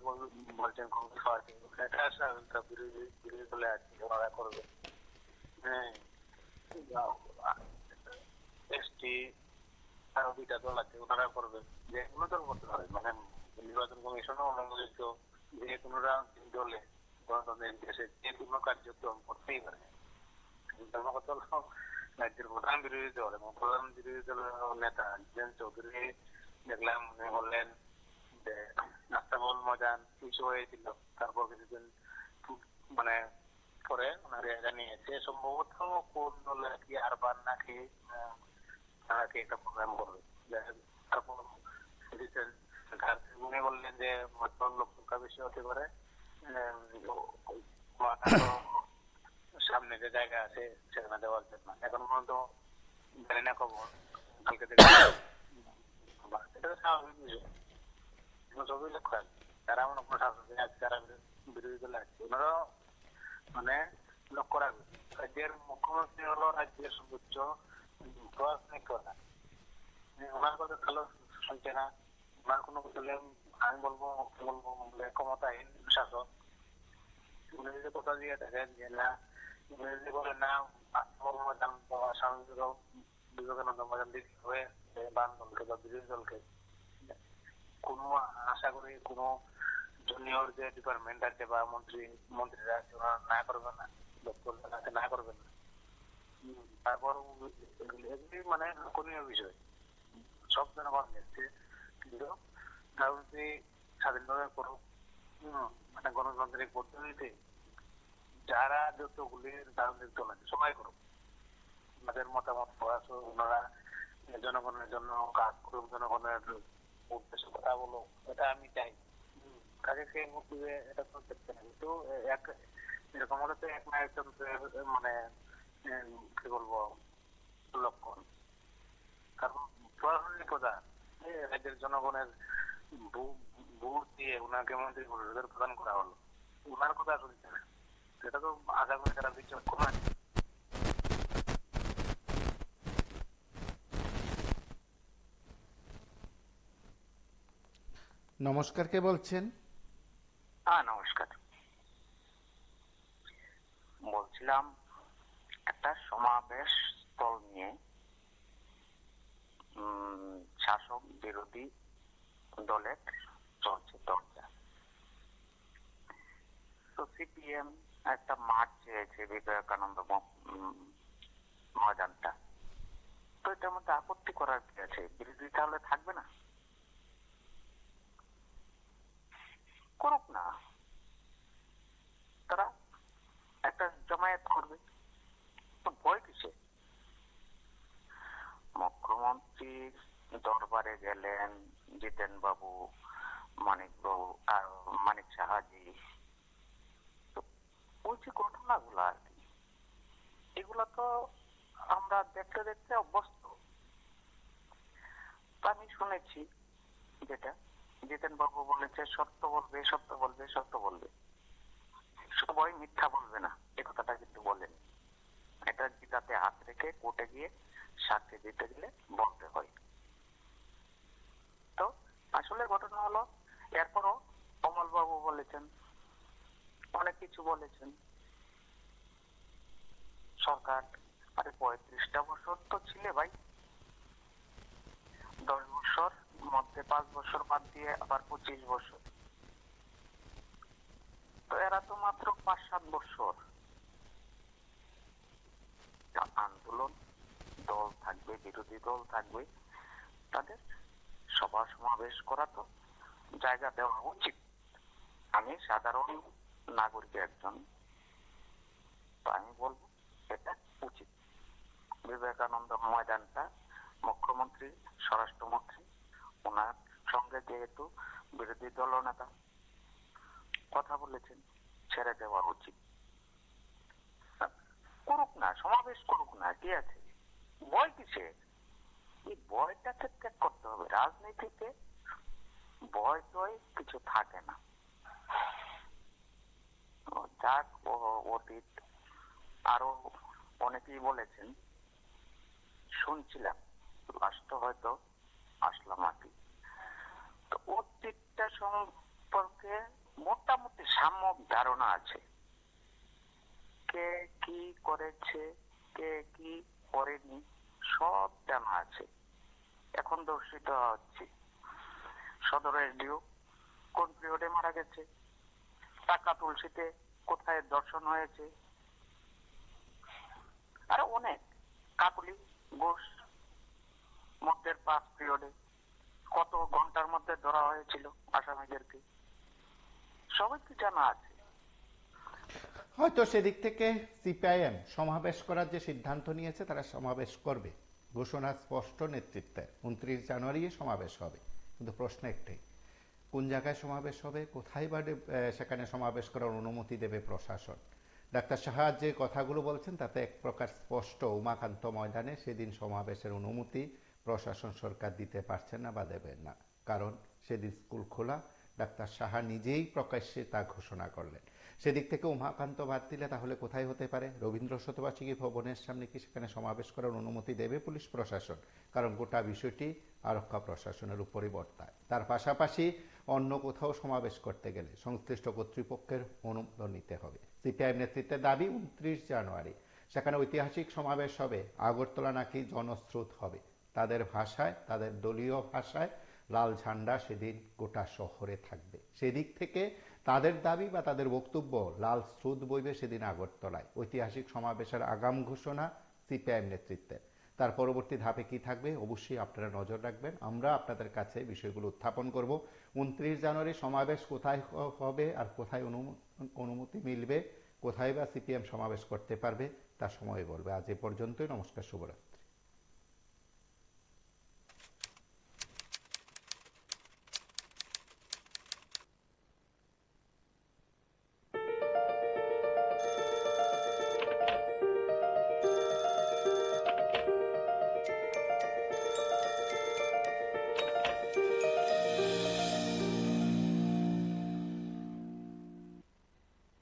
বলছেন কংগ্রেস পার্টি এটা বিরোধী দলে আছে, ওনারা করবে। হ্যাঁ, এসটি আরো 2টা দল আছে, ওনারা করবে। যে কোনো দল করতে পারে, মানে নির্বাচন কমিশনও অনুমোদিত যে কোনো রাজনৈতিক দলে গণতন্ত্রের দেশে যে কোনো কার্যক্রম করতেই পারে। ধর্মগত রাজ্যের প্রধান বিরোধী দল এবং প্রধান বিরোধী দলের নেতা জিতেন চৌধুরী দেখলাম উনি বললেন যে নাস্তাবল ময়দান ইস্যু হয়েছিল, তারপর কিছুদিন মানে পরে ওনার জায়গা নিয়েছে। সম্ভবত কোন দলে কি আরবান নাকি তাকে একটা প্রোগ্রাম করবে। তারপর উনি বললেন যে লোক সংখ্যা বেশি হতে পারে, সামনে যে জায়গা আছে সেখানে দেওয়ার জন্য। এখন পর্যন্ত জানি না খবর, কালকে থেকে এটা স্বাভাবিক বিষয়। সবই লক্ষ্য আছে যারা মনে কোনো শাসক আছে, যারা বিরোধী দলে আছে, ওনারাও মানে লক্ষ্য রাখবে। রাজ্যের মুখ্যমন্ত্রী হলো রাজ্যের সর্বোচ্চ প্রশাসনিক প্রধান। ওনার কথা ভালো শুনছে না, ওনার কোনো বদলে আমি বলবো ক্ষমতাহীন শাসক। উনি যদি কথা দিয়ে থাকেন যে না, উনি যদি বলেন না স্বামী বিবেকানন্দ ময়দান দিতে হবে বাম দলকে বা বিরোধী দলকে, কোনো আশা করি কোনো জুনিয়র যে ডিপার্টমেন্ট আছে বা মন্ত্রীরা আছে ওরা না করবে না, দপ্তর আছে না করবে না। তারপর মানে লক্ষণীয় বিষয়, সব জনগণ দেখছে, কিন্তু রাজনীতি স্বাধীনভাবে করুক, মানে গণতান্ত্রিক পদ্ধতিতে যারা যতগুলি রাজনৈতিক দল আছে সবাই করুক, তাদের মতামত প্রকাশ, ওনারা জনগণের জন্য কাজ করুক, জনগণের উদ্দেশ্যে কথা বলুক, এটা আমি চাই। কাজে সেই মোটিভে এটা তো দেখতে না, কিন্তু এরকম হলে তো এক নায়কতন্ত্রের মানে কি বলবো লক্ষণ। কারণ প্রশাসনিক প্রধান রাজ্যের জনগণের ভোট দিয়ে ওনাকে মন্ত্রী পরিষদের প্রদান করা হলো, ওনার কথা শুনছে না, সেটা তো আশা করি তারা বিচক্ষণ আছে। নমস্কার, কে বলছেন? হ্যাঁ নমস্কার, বলছিলাম একটা সমাবেশ স্থল নিয়ে শাসক বিরোধী দলের চলছে চর্চা। তো সিপিএম একটা মাঠ চেয়েছে বিবেকানন্দ ময়দানটা, তো এটার মধ্যে আপত্তি করার কি আছে? বিরোধী তাহলে থাকবে না, করুক না, তারা একটা জমায়েত করবে, তো ভয় কিসে? মুখ্যমন্ত্রীর দরবারে গেলেন জিতেন বাবু, মানিক বাবু আর মানিক সাহাজি, ওই যে ঘটনাগুলো আর কি, এগুলো তো আমরা দেখতে দেখতে অভ্যস্ত। আমি শুনেছি যেটা জিতেন বাবু বলেছে, সত্য বলবে, সত্য বলবে, সত্য বলবে, সবাই মিথ্যা বলবে না, এ কথাটা কিন্তু বলেন। এটা জিতাতে হাত রেখে কোর্টে গিয়ে সাক্ষী দিতে গেলে বলতে হয়। তো আসলে ঘটনা হলো, এরপরও কমল বাবু বলেছেন, অনেক কিছু বলেছেন। সরকার আরে 35টা বছর তো ছিলে ভাই, 10 বছর মধ্যে 5 বছর বাদ দিয়ে আবার 25 বছর, তো এরা তো মাত্র 5-7 বছর। আন্দোলন দল থাকবে, বিরোধী দল থাকবে, তাদের সভা সমাবেশ করা তো জায়গা দেওয়া উচিত। আমি সাধারণ নাগরিক একজন, তো আমি বলবো এটা উচিত। বিবেকানন্দ ময়দানটা মুখ্যমন্ত্রী, স্বরাষ্ট্রমন্ত্রী, ওনার সঙ্গে যেহেতু বিরোধী দল নেতা কথা বলেছেন, ছেড়ে দেওয়া উচিত। না, সমাবেশ করুক না, কি আছে, ভয় কিসের? এই ভয়টাকে ত্যাগ করতে হবে। রাজনীতিতে ভয় টয় কিছু থাকে না। যাক, অতীত আরো অনেকেই বলেছেন, শুনছিলাম, লাস্ট হয়তো আসলাম আর কি। তো অতীতটা সম্পর্কে মোটামুটি সাম্যক ধারণা আছে, কে কি করেছে, কে কি করেনি, সব জানা আছে। এখন দর্শিত হচ্ছে সদর এসডিও কোন পিরিয়ডে মারা গেছে, টাকা তুলসীতে কোথায় দর্শন হয়েছে, আরো অনেক, কাকলি ঘোষ মধ্যের 5 পিরিয়ডে কত ঘন্টার মধ্যে ধরা হয়েছিল আসামিদেরকে, সবাই কি জানা আছে। হয়তো সেদিক থেকে সিপিআইএম সমাবেশ করার যে সিদ্ধান্ত নিয়েছে, তারা সমাবেশ করবে, ঘোষণা স্পষ্ট নেতৃত্বে 29 জানুয়ারি সমাবেশ হবে। কিন্তু প্রশ্ন একটাই, কোন জায়গায় সমাবেশ হবে, কোথায় বা সেখানে সমাবেশ করার অনুমতি দেবে প্রশাসন? ডাক্তার সাহা যে কথাগুলো বলছেন তাতে এক প্রকার স্পষ্ট, উমাকান্ত ময়দানে সেদিন সমাবেশের অনুমতি প্রশাসন সরকার দিতে পারছেন না বা দেবেন না, কারণ সেদিন স্কুল খোলা। ডাক্তার সাহা নিজেই প্রকাশ্যে তা ঘোষণা করলেন। সেদিক থেকে উমাকান্ত বাদ দিলে তাহলে কোথায় হতে পারে? রবীন্দ্র শতবার্ষিকী ভবনের সামনে কি সেখানে সমাবেশ করার অনুমতি দেবে পুলিশ প্রশাসন? কারণ গোটা বিষয়টি আরক্ষা প্রশাসনের উপরই বর্তায়। তার পাশাপাশি অন্য কোথাও সমাবেশ করতে গেলে সংশ্লিষ্ট কর্তৃপক্ষের অনুমোদন নিতে হবে। সিপিআইএম নেতৃত্বের দাবি 29 জানুয়ারি সেখানে ঐতিহাসিক সমাবেশ হবে, আগরতলা নাকি জনস্রোত হবে। তাদের ভাষায়, তাদের দলীয় ভাষায় লাল ঝান্ডা সেদিন গোটা শহরে থাকবে। সেদিক থেকে তাদের দাবি বা তাদের বক্তব্য, লাল স্রোত বইবে সেদিন আগরতলায়। ঐতিহাসিক সমাবেশের আগাম ঘোষণা সিপিআইএম নেতৃত্বের। তার পরবর্তী ধাপে কি থাকবে অবশ্যই আপনারা নজর রাখবেন। আমরা আপনাদের কাছে বিষয়গুলো উত্থাপন করব। 29 জানুয়ারি সমাবেশ কোথায় হবে আর কোথায় অনুমতি মিলবে, কোথায় বা সিপিএম সমাবেশ করতে পারবে, তা সময় বলবে। আজ এ পর্যন্তই। নমস্কার, শুভরাত্রি।